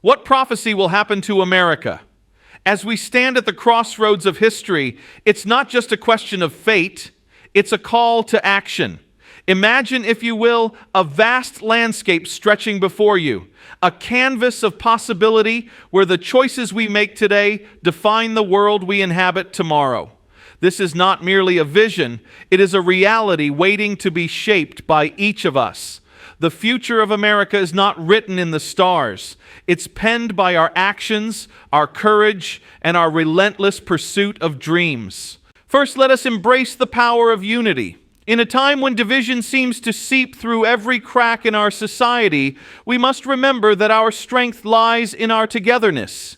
What prophecy will happen to America? As we stand at the crossroads of history, it's not just a question of fate, it's a call to action. Imagine, if you will, a vast landscape stretching before you, a canvas of possibility where the choices we make today define the world we inhabit tomorrow. This is not merely a vision, it is a reality waiting to be shaped by each of us. The future of America is not written in the stars. It's penned by our actions, our courage, and our relentless pursuit of dreams. First, let us embrace the power of unity. In a time when division seems to seep through every crack in our society, we must remember that our strength lies in our togetherness.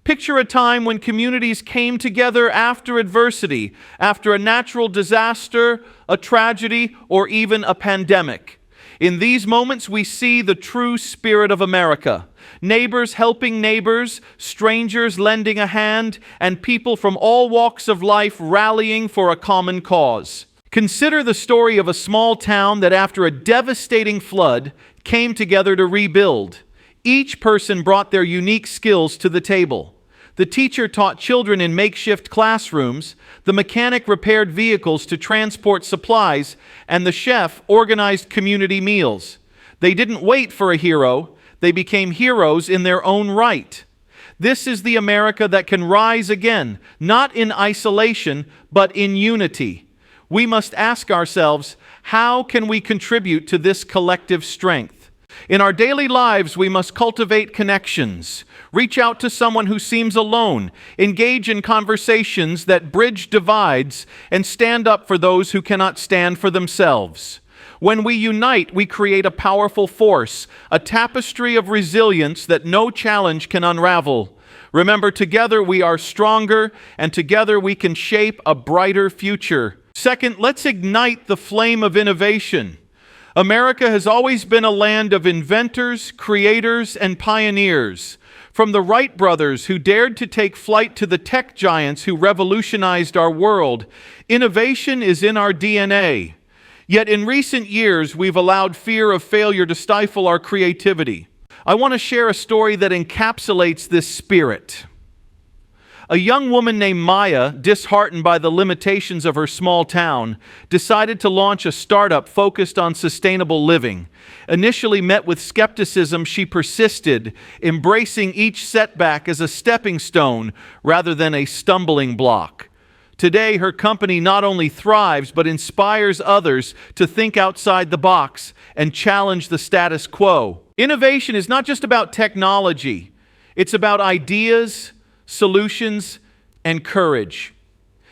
Picture a time when communities came together after adversity, after a natural disaster, a tragedy, or even a pandemic. In these moments, we see the true spirit of America. Neighbors helping neighbors, strangers lending a hand, and people from all walks of life rallying for a common cause. Consider the story of a small town that after a devastating flood came together to rebuild. Each person brought their unique skills to the table. The teacher taught children in makeshift classrooms, the mechanic repaired vehicles to transport supplies, and the chef organized community meals. They didn't wait for a hero, they became heroes in their own right. This is the America that can rise again, not in isolation, but in unity. We must ask ourselves, how can we contribute to this collective strength? In our daily lives, we must cultivate connections. Reach out to someone who seems alone, engage in conversations that bridge divides, and stand up for those who cannot stand for themselves. When we unite, we create a powerful force, a tapestry of resilience that no challenge can unravel. Remember, together we are stronger, and together we can shape a brighter future. Second, let's ignite the flame of innovation. America has always been a land of inventors, creators, and pioneers. From the Wright brothers who dared to take flight to the tech giants who revolutionized our world, innovation is in our DNA. Yet in recent years, we've allowed fear of failure to stifle our creativity. I want to share a story that encapsulates this spirit. A young woman named Maya, disheartened by the limitations of her small town, decided to launch a startup focused on sustainable living. Initially met with skepticism, she persisted, embracing each setback as a stepping stone rather than a stumbling block. Today, her company not only thrives, but inspires others to think outside the box and challenge the status quo. Innovation is not just about technology. It's about ideas, solutions, and courage.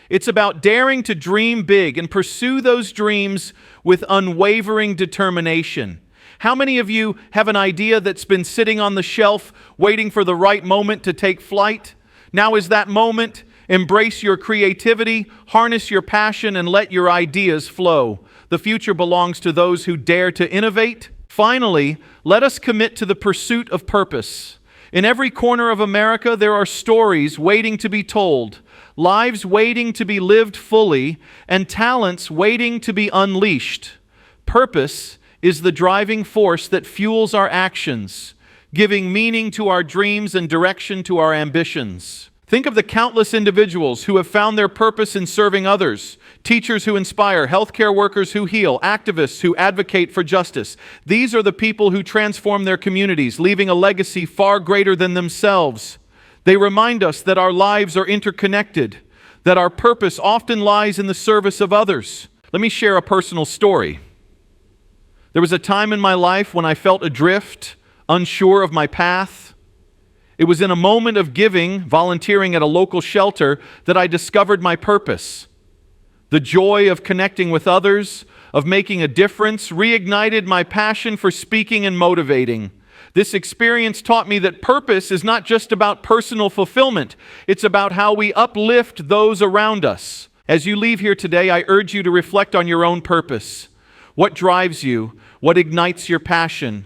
It's about daring to dream big and pursue those dreams with unwavering determination. How many of you have an idea that's been sitting on the shelf waiting for the right moment to take flight? Now is that moment. Embrace your creativity, harness your passion, and let your ideas flow. The future belongs to those who dare to innovate. Finally, let us commit to the pursuit of purpose. In every corner of America, there are stories waiting to be told, lives waiting to be lived fully, and talents waiting to be unleashed. Purpose is the driving force that fuels our actions, giving meaning to our dreams and direction to our ambitions. Think of the countless individuals who have found their purpose in serving others, teachers who inspire, healthcare workers who heal, activists who advocate for justice. These are the people who transform their communities, leaving a legacy far greater than themselves. They remind us that our lives are interconnected, that our purpose often lies in the service of others. Let me share a personal story. There was a time in my life when I felt adrift, unsure of my path. It was in a moment of giving, volunteering at a local shelter, that I discovered my purpose. The joy of connecting with others, of making a difference, reignited my passion for speaking and motivating. This experience taught me that purpose is not just about personal fulfillment. It's about how we uplift those around us. As you leave here today, I urge you to reflect on your own purpose. What drives you? What ignites your passion?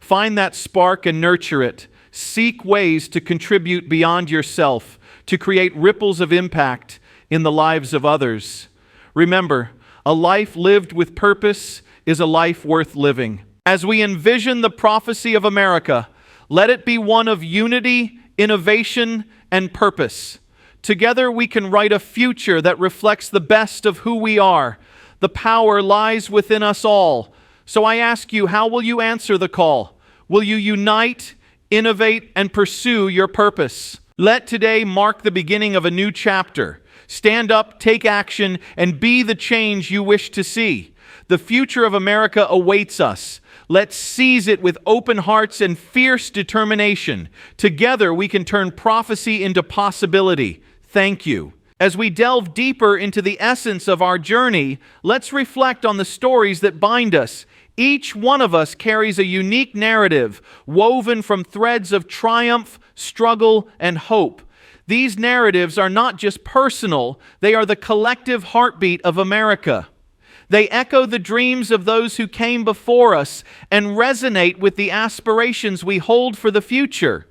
Find that spark and nurture it. Seek ways to contribute beyond yourself, to create ripples of impact in the lives of others. Remember, a life lived with purpose is a life worth living. As we envision the prophecy of America, Let it be one of unity, innovation, and purpose. Together we can write a future that reflects the best of who we are. The power lies within us all. So I ask you, how will you answer the call? Will you unite, innovate, and pursue your purpose? Let today mark the beginning of a new chapter. Stand up, take action, and be the change you wish to see. The future of America awaits us. Let's seize it with open hearts and fierce determination. Together we can turn prophecy into possibility. Thank you. As we delve deeper into the essence of our journey, let's reflect on the stories that bind us. Each one of us carries a unique narrative woven from threads of triumph, struggle, and hope. These narratives are not just personal, they are the collective heartbeat of America. They echo the dreams of those who came before us and resonate with the aspirations we hold for the future.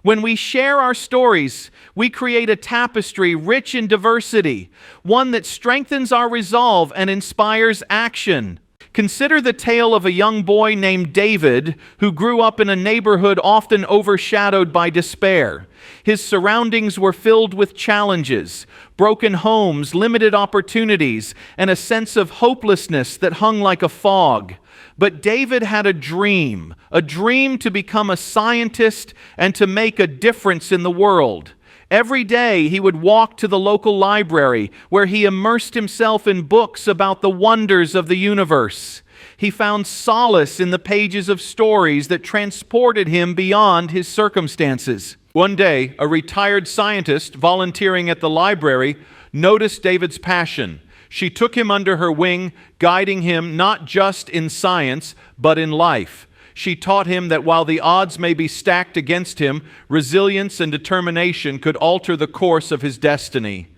When we share our stories, we create a tapestry rich in diversity, one that strengthens our resolve and inspires action. Consider the tale of a young boy named David who grew up in a neighborhood often overshadowed by despair. His surroundings were filled with challenges, broken homes, limited opportunities, and a sense of hopelessness that hung like a fog. But David had a dream to become a scientist and to make a difference in the world. Every day he would walk to the local library where he immersed himself in books about the wonders of the universe. He found solace in the pages of stories that transported him beyond his circumstances. One day, a retired scientist volunteering at the library noticed David's passion. She took him under her wing, guiding him not just in science, but in life. She taught him that while the odds may be stacked against him, resilience and determination could alter the course of his destiny.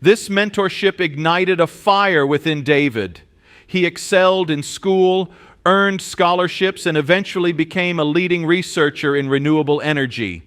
This mentorship ignited a fire within David. He excelled in school, earned scholarships, and eventually became a leading researcher in renewable energy.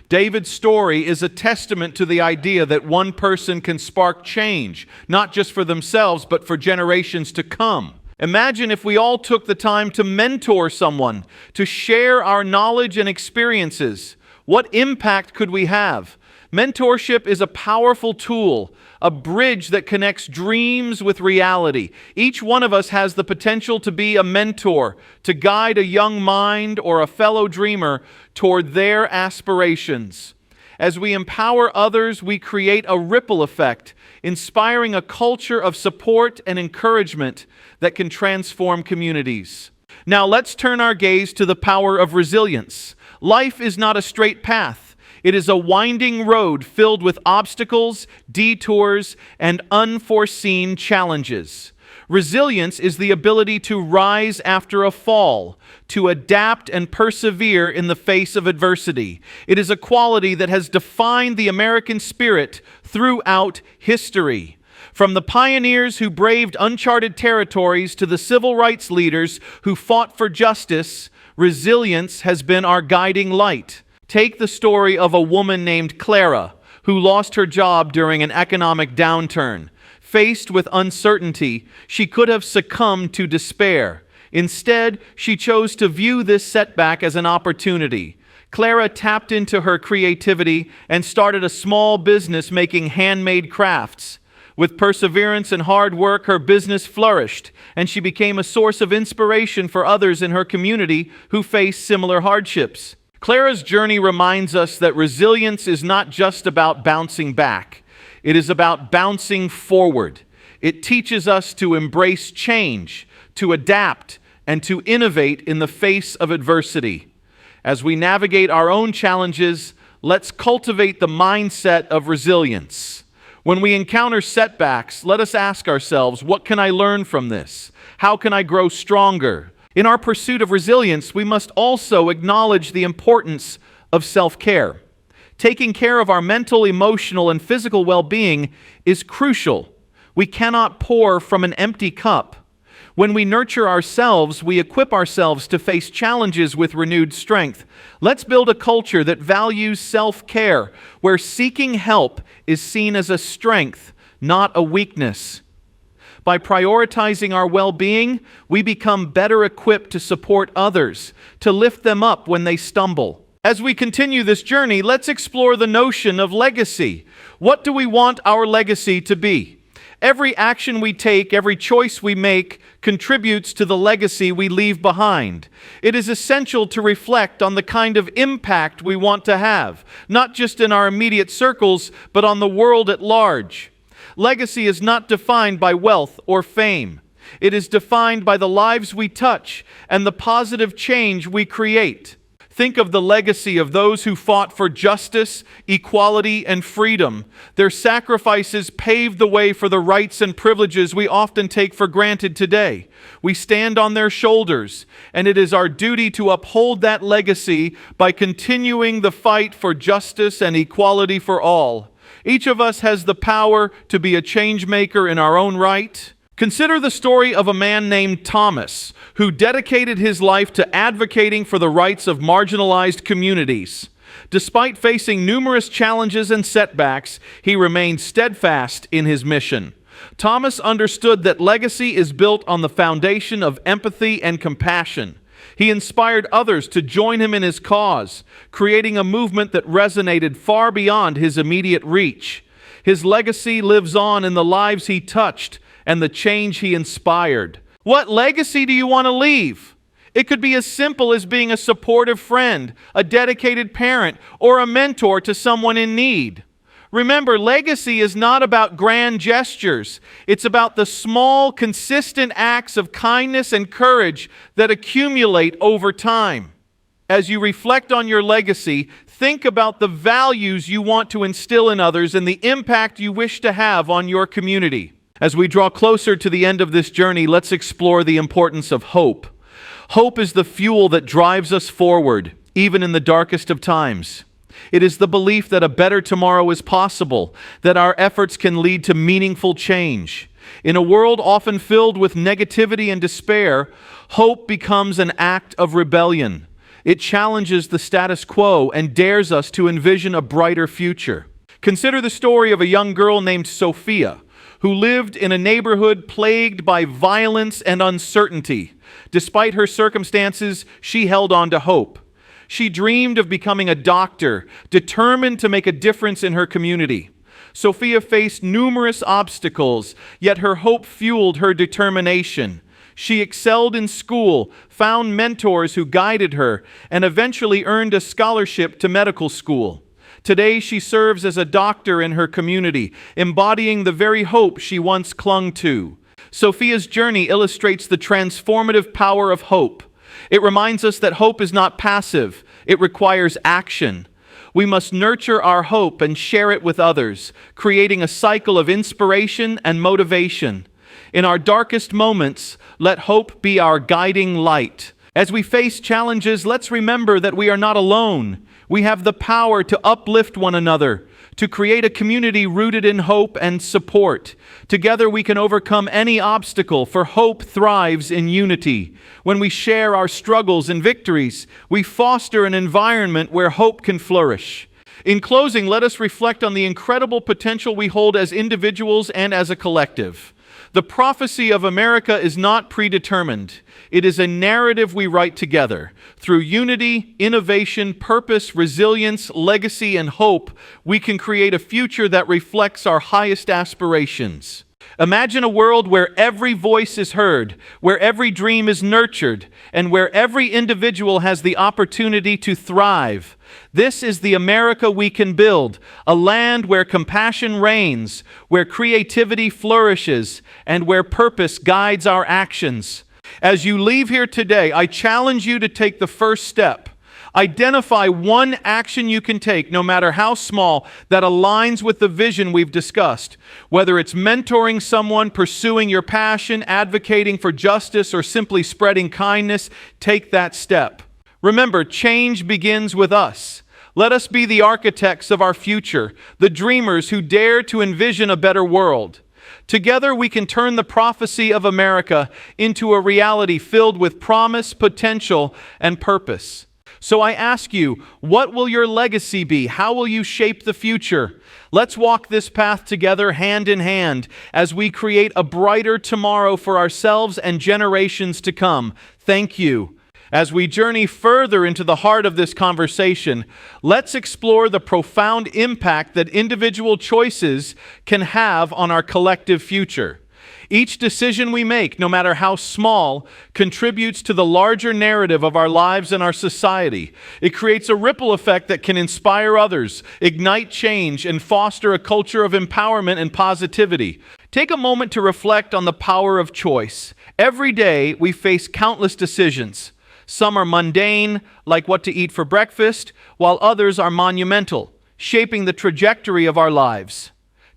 David's story is a testament to the idea that one person can spark change, not just for themselves, but for generations to come. Imagine if we all took the time to mentor someone, to share our knowledge and experiences. What impact could we have? Mentorship is a powerful tool, a bridge that connects dreams with reality. Each one of us has the potential to be a mentor, to guide a young mind or a fellow dreamer toward their aspirations. As we empower others, we create a ripple effect, inspiring a culture of support and encouragement that can transform communities. Now let's turn our gaze to the power of resilience. Life is not a straight path. It is a winding road filled with obstacles, detours, and unforeseen challenges. Resilience is the ability to rise after a fall, to adapt and persevere in the face of adversity. It is a quality that has defined the American spirit throughout history. From the pioneers who braved uncharted territories to the civil rights leaders who fought for justice, resilience has been our guiding light. Take the story of a woman named Clara, who lost her job during an economic downturn. Faced with uncertainty, she could have succumbed to despair. Instead, she chose to view this setback as an opportunity. Clara tapped into her creativity and started a small business making handmade crafts. With perseverance and hard work, her business flourished, and she became a source of inspiration for others in her community who faced similar hardships. Clara's journey reminds us that resilience is not just about bouncing back. It is about bouncing forward. It teaches us to embrace change, to adapt, and to innovate in the face of adversity. As we navigate our own challenges, let's cultivate the mindset of resilience. When we encounter setbacks, let us ask ourselves, what can I learn from this? How can I grow stronger? In our pursuit of resilience, we must also acknowledge the importance of self-care. Taking care of our mental, emotional, and physical well-being is crucial. We cannot pour from an empty cup. When we nurture ourselves, we equip ourselves to face challenges with renewed strength. Let's build a culture that values self-care, where seeking help is seen as a strength, not a weakness. By prioritizing our well-being, we become better equipped to support others, to lift them up when they stumble. As we continue this journey, let's explore the notion of legacy. What do we want our legacy to be? Every action we take, every choice we make, contributes to the legacy we leave behind. It is essential to reflect on the kind of impact we want to have, not just in our immediate circles, but on the world at large. Legacy is not defined by wealth or fame. It is defined by the lives we touch and the positive change we create. Think of the legacy of those who fought for justice, equality, and freedom. Their sacrifices paved the way for the rights and privileges we often take for granted today. We stand on their shoulders, and it is our duty to uphold that legacy by continuing the fight for justice and equality for all. Each of us has the power to be a change maker in our own right. Consider the story of a man named Thomas, who dedicated his life to advocating for the rights of marginalized communities. Despite facing numerous challenges and setbacks, he remained steadfast in his mission. Thomas understood that legacy is built on the foundation of empathy and compassion. He inspired others to join him in his cause, creating a movement that resonated far beyond his immediate reach. His legacy lives on in the lives he touched and the change he inspired. What legacy do you want to leave? It could be as simple as being a supportive friend, a dedicated parent, or a mentor to someone in need. Remember, legacy is not about grand gestures. It's about the small, consistent acts of kindness and courage that accumulate over time. As you reflect on your legacy, think about the values you want to instill in others and the impact you wish to have on your community. As we draw closer to the end of this journey, let's explore the importance of hope. Hope is the fuel that drives us forward, even in the darkest of times. It is the belief that a better tomorrow is possible, that our efforts can lead to meaningful change. In a world often filled with negativity and despair, hope becomes an act of rebellion. It challenges the status quo and dares us to envision a brighter future. Consider the story of a young girl named Sophia, who lived in a neighborhood plagued by violence and uncertainty. Despite her circumstances, she held on to hope. She dreamed of becoming a doctor, determined to make a difference in her community. Sophia faced numerous obstacles, yet her hope fueled her determination. She excelled in school, found mentors who guided her, and eventually earned a scholarship to medical school. Today, she serves as a doctor in her community, embodying the very hope she once clung to. Sophia's journey illustrates the transformative power of hope. It reminds us that hope is not passive. It requires action. We must nurture our hope and share it with others, creating a cycle of inspiration and motivation. In our darkest moments, let hope be our guiding light. As we face challenges, let's remember that we are not alone. We have the power to uplift one another, to create a community rooted in hope and support. Together we can overcome any obstacle, for hope thrives in unity. When we share our struggles and victories, we foster an environment where hope can flourish. In closing, let us reflect on the incredible potential we hold as individuals and as a collective. The prophecy of America is not predetermined. It is a narrative we write together. Through unity, innovation, purpose, resilience, legacy, and hope, we can create a future that reflects our highest aspirations. Imagine a world where every voice is heard, where every dream is nurtured, and where every individual has the opportunity to thrive. This is the America we can build, a land where compassion reigns, where creativity flourishes, and where purpose guides our actions. As you leave here today, I challenge you to take the first step. Identify one action you can take, no matter how small, that aligns with the vision we've discussed. Whether it's mentoring someone, pursuing your passion, advocating for justice, or simply spreading kindness, take that step. Remember, change begins with us. Let us be the architects of our future, the dreamers who dare to envision a better world. Together we can turn the prophecy of America into a reality filled with promise, potential, and purpose. So I ask you, what will your legacy be? How will you shape the future? Let's walk this path together hand in hand as we create a brighter tomorrow for ourselves and generations to come. Thank you. As we journey further into the heart of this conversation, let's explore the profound impact that individual choices can have on our collective future. Each decision we make, no matter how small, contributes to the larger narrative of our lives and our society. It creates a ripple effect that can inspire others, ignite change, and foster a culture of empowerment and positivity. Take a moment to reflect on the power of choice. Every day, we face countless decisions. Some are mundane, like what to eat for breakfast, while others are monumental, shaping the trajectory of our lives.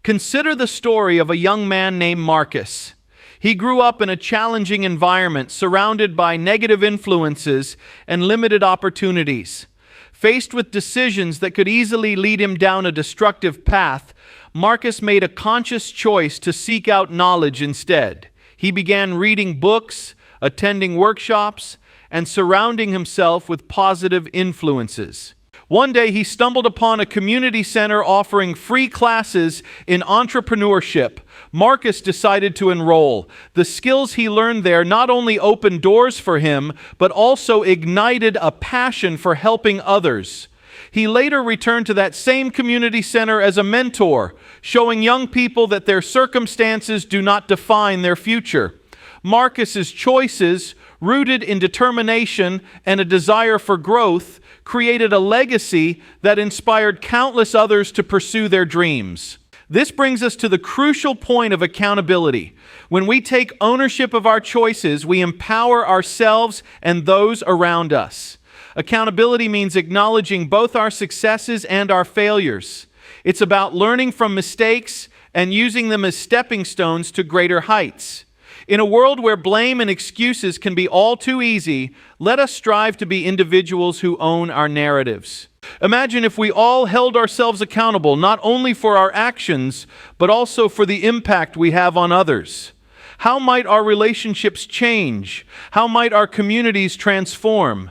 Consider the story of a young man named Marcus. He grew up in a challenging environment, surrounded by negative influences and limited opportunities. Faced with decisions that could easily lead him down a destructive path, Marcus made a conscious choice to seek out knowledge instead. He began reading books, attending workshops, and surrounding himself with positive influences. One day he stumbled upon a community center offering free classes in entrepreneurship. Marcus decided to enroll. The skills he learned there not only opened doors for him, but also ignited a passion for helping others. He later returned to that same community center as a mentor, showing young people that their circumstances do not define their future. Marcus's choices, rooted in determination and a desire for growth, created a legacy that inspired countless others to pursue their dreams. This brings us to the crucial point of accountability. When we take ownership of our choices, we empower ourselves and those around us. Accountability means acknowledging both our successes and our failures. It's about learning from mistakes and using them as stepping stones to greater heights. In a world where blame and excuses can be all too easy, let us strive to be individuals who own our narratives. Imagine if we all held ourselves accountable not only for our actions, but also for the impact we have on others. How might our relationships change? How might our communities transform?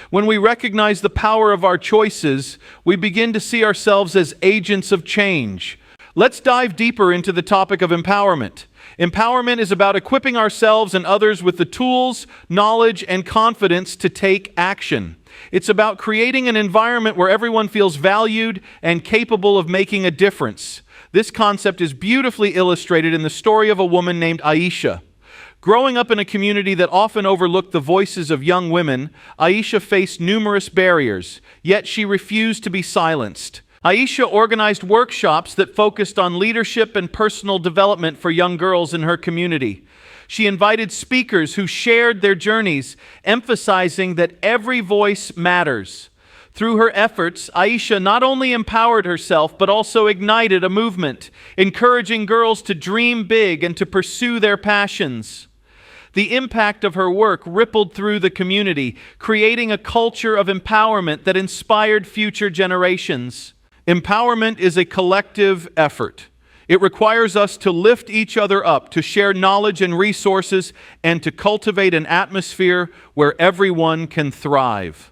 When we recognize the power of our choices, we begin to see ourselves as agents of change. Let's dive deeper into the topic of empowerment. Empowerment is about equipping ourselves and others with the tools, knowledge, and confidence to take action. It's about creating an environment where everyone feels valued and capable of making a difference. This concept is beautifully illustrated in the story of a woman named Aisha. Growing up in a community that often overlooked the voices of young women, Aisha faced numerous barriers, yet she refused to be silenced. Aisha organized workshops that focused on leadership and personal development for young girls in her community. She invited speakers who shared their journeys, emphasizing that every voice matters. Through her efforts, Aisha not only empowered herself, but also ignited a movement, encouraging girls to dream big and to pursue their passions. The impact of her work rippled through the community, creating a culture of empowerment that inspired future generations. Empowerment is a collective effort. It requires us to lift each other up, to share knowledge and resources, and to cultivate an atmosphere where everyone can thrive.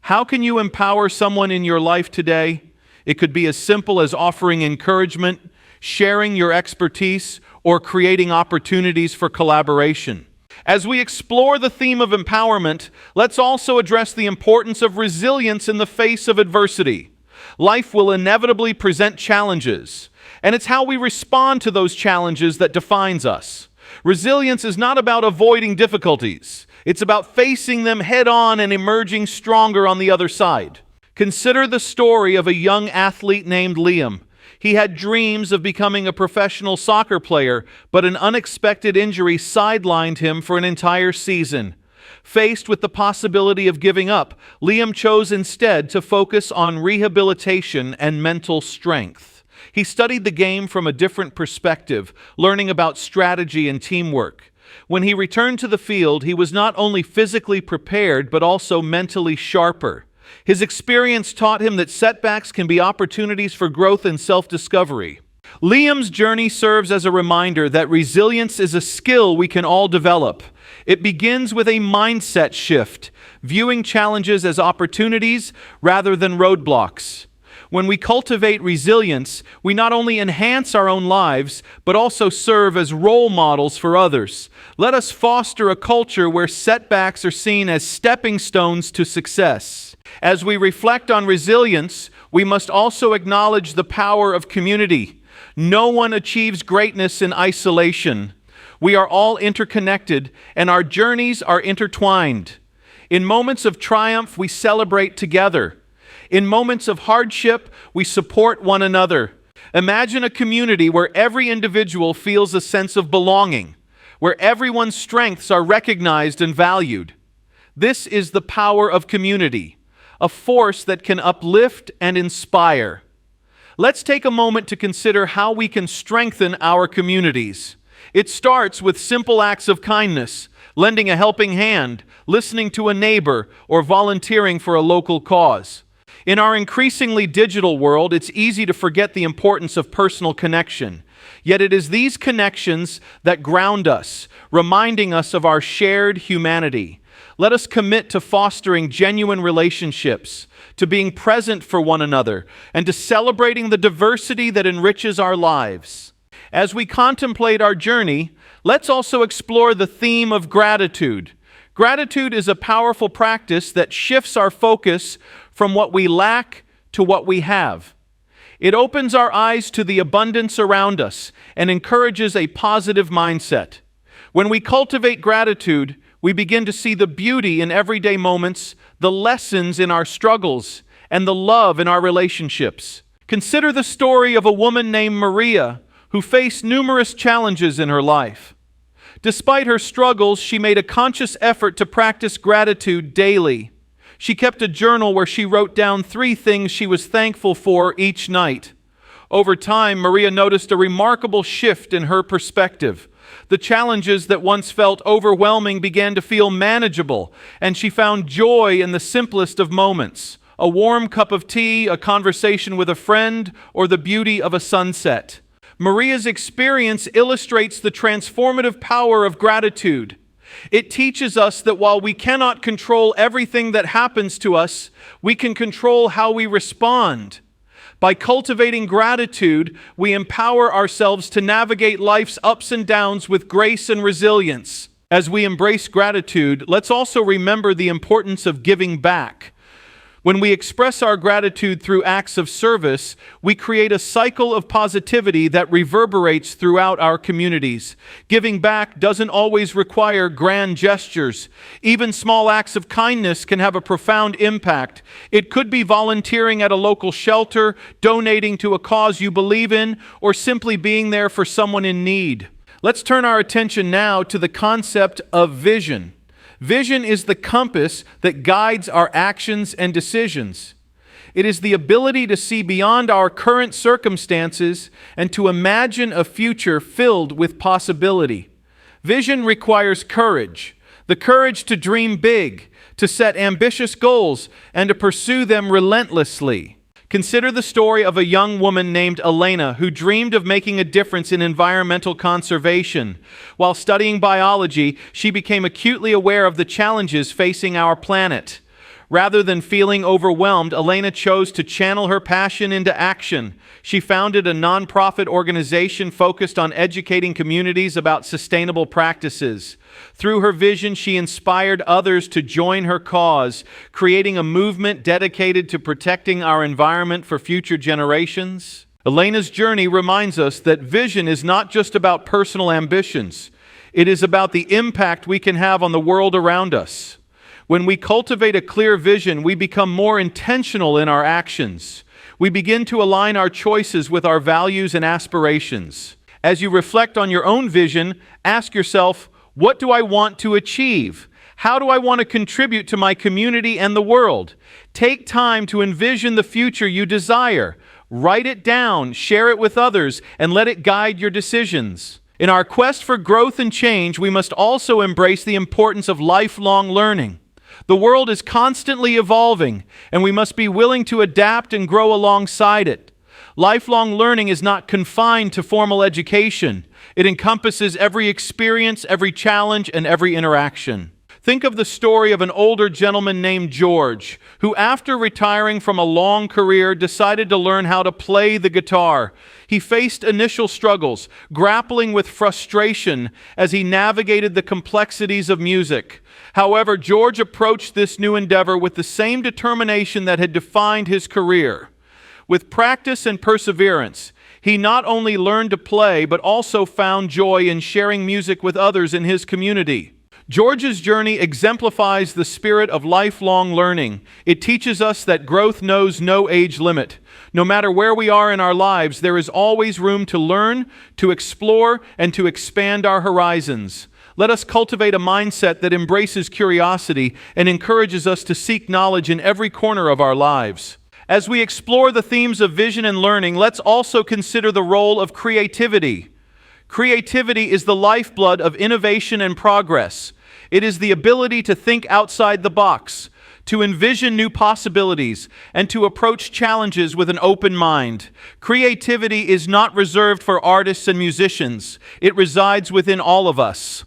How can you empower someone in your life today? It could be as simple as offering encouragement, sharing your expertise, or creating opportunities for collaboration. As we explore the theme of empowerment, let's also address the importance of resilience in the face of adversity. Life will inevitably present challenges, and it's how we respond to those challenges that defines us. Resilience is not about avoiding difficulties. It's about facing them head-on and emerging stronger on the other side. Consider the story of a young athlete named Liam. He had dreams of becoming a professional soccer player, but an unexpected injury sidelined him for an entire season. Faced with the possibility of giving up, Liam chose instead to focus on rehabilitation and mental strength. He studied the game from a different perspective, learning about strategy and teamwork. When he returned to the field, he was not only physically prepared, but also mentally sharper. His experience taught him that setbacks can be opportunities for growth and self-discovery. Liam's journey serves as a reminder that resilience is a skill we can all develop. It begins with a mindset shift, viewing challenges as opportunities rather than roadblocks. When we cultivate resilience, we not only enhance our own lives, but also serve as role models for others. Let us foster a culture where setbacks are seen as stepping stones to success. As we reflect on resilience, we must also acknowledge the power of community. No one achieves greatness in isolation. We are all interconnected, and our journeys are intertwined. In moments of triumph, we celebrate together. In moments of hardship, we support one another. Imagine a community where every individual feels a sense of belonging, where everyone's strengths are recognized and valued. This is the power of community, a force that can uplift and inspire. Let's take a moment to consider how we can strengthen our communities. It starts with simple acts of kindness, lending a helping hand, listening to a neighbor, or volunteering for a local cause. In our increasingly digital world, it's easy to forget the importance of personal connection. Yet it is these connections that ground us, reminding us of our shared humanity. Let us commit to fostering genuine relationships, to being present for one another, and to celebrating the diversity that enriches our lives. As we contemplate our journey, let's also explore the theme of gratitude. Gratitude is a powerful practice that shifts our focus from what we lack to what we have. It opens our eyes to the abundance around us and encourages a positive mindset. When we cultivate gratitude, we begin to see the beauty in everyday moments, the lessons in our struggles, and the love in our relationships. Consider the story of a woman named Maria who faced numerous challenges in her life. Despite her struggles, she made a conscious effort to practice gratitude daily. She kept a journal where she wrote down 3 things she was thankful for each night. Over time, Maria noticed a remarkable shift in her perspective. The challenges that once felt overwhelming began to feel manageable, and she found joy in the simplest of moments: a warm cup of tea, a conversation with a friend, or the beauty of a sunset. Maria's experience illustrates the transformative power of gratitude. It teaches us that while we cannot control everything that happens to us, we can control how we respond. By cultivating gratitude, we empower ourselves to navigate life's ups and downs with grace and resilience. As we embrace gratitude, let's also remember the importance of giving back. When we express our gratitude through acts of service, we create a cycle of positivity that reverberates throughout our communities. Giving back doesn't always require grand gestures. Even small acts of kindness can have a profound impact. It could be volunteering at a local shelter, donating to a cause you believe in, or simply being there for someone in need. Let's turn our attention now to the concept of vision. Vision is the compass that guides our actions and decisions. It is the ability to see beyond our current circumstances and to imagine a future filled with possibility. Vision requires courage, the courage to dream big, to set ambitious goals, and to pursue them relentlessly. Consider the story of a young woman named Elena who dreamed of making a difference in environmental conservation. While studying biology, she became acutely aware of the challenges facing our planet. Rather than feeling overwhelmed, Elena chose to channel her passion into action. She founded a nonprofit organization focused on educating communities about sustainable practices. Through her vision, she inspired others to join her cause, creating a movement dedicated to protecting our environment for future generations. Elena's journey reminds us that vision is not just about personal ambitions. It is about the impact we can have on the world around us. When we cultivate a clear vision, we become more intentional in our actions. We begin to align our choices with our values and aspirations. As you reflect on your own vision, ask yourself, what do I want to achieve? How do I want to contribute to my community and the world? Take time to envision the future you desire. Write it down, share it with others, and let it guide your decisions. In our quest for growth and change, we must also embrace the importance of lifelong learning. The world is constantly evolving, and we must be willing to adapt and grow alongside it. Lifelong learning is not confined to formal education. It encompasses every experience, every challenge, and every interaction. Think of the story of an older gentleman named George, who after retiring from a long career decided to learn how to play the guitar. He faced initial struggles, grappling with frustration as he navigated the complexities of music. However, George approached this new endeavor with the same determination that had defined his career. With practice and perseverance, he not only learned to play, but also found joy in sharing music with others in his community. George's journey exemplifies the spirit of lifelong learning. It teaches us that growth knows no age limit. No matter where we are in our lives, there is always room to learn, to explore, and to expand our horizons. Let us cultivate a mindset that embraces curiosity and encourages us to seek knowledge in every corner of our lives. As we explore the themes of vision and learning, let's also consider the role of creativity. Creativity is the lifeblood of innovation and progress. It is the ability to think outside the box, to envision new possibilities, and to approach challenges with an open mind. Creativity is not reserved for artists and musicians. It resides within all of us.